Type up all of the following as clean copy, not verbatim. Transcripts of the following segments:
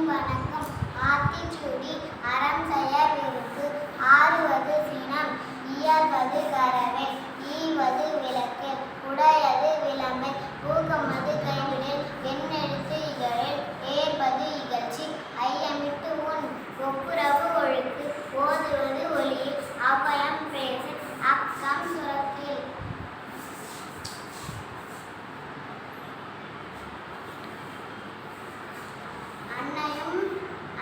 வணக்கம். ஆத்திச்சூடி அறம் செய்ய விரும்பு. ஆறுவது சினம், இயல்வது கரவே, ஈவது விளக்கு, உடையது விளம்பை, ஊக்கமது கைவிடல், எண்ணெழுத்து இகழில், ஏற்பது இகழ்ச்சி, ஐயமிட்டு உன், ஒப்புரவு ஒழுக்கு, ஓதுவது ஒளியில், அவ்வயம் பேசு, அக்கம் சுரத்தில்.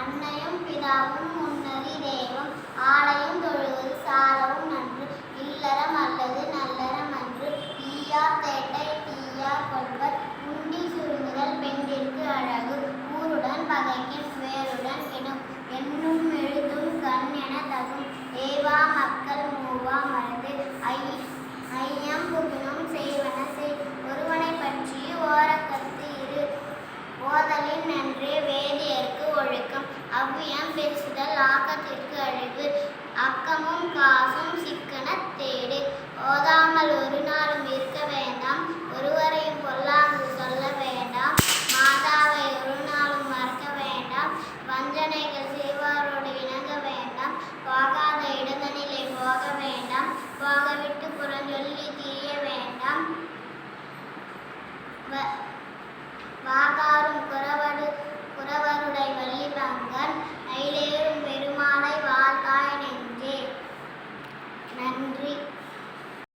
அன்னையும் பிதாவும் முன்னறி தெய்வம், ஆலயம் தொழுவது சாலவும் நன்று, இல்லறம் அல்லது நல்லறம் அன்று, ஈயார் தேட்டை தீயார் கொள்வர், உண்டி சுருங்குதல் பெண்டிற்கு அழகு, ஊருடன் பகைக்கின் வேருடன் கெடும், எண்ணும் எழுதும் கண் என தகும், ஏவா மக்கள் மூவா மறந்து, ஐயம் புகினும் செய்வன செய், ஒருவனை பற்றி ஓரக்கருத்து இரு, ஓதலின் நன்றே வேதியர்க்கு ஒழுக்கம், அவ்வியம் பேசுதல் ஆக்கத்திற்கு அழிவு, அக்கமும் காசும் சிக்கனத் தேடு, ஓதாமல் ஒரு நாளும் இருக்க வேண்டாம், ஒருவரையும் பொல்லாங்கு சொல்ல வேண்டாம், மாதாவை ஒரு நாளும் மறக்க வேண்டாம், வஞ்சனைகள் செய்வாரோடு இணங்க வேண்டாம், போகாத இடதனிலே போக வேண்டாம், போகவிட்டு புறஞ்சொல்லி திரிய வேண்டாம், வாகாரும் குறவருடை வள்ளி பங்கன், நைலேறு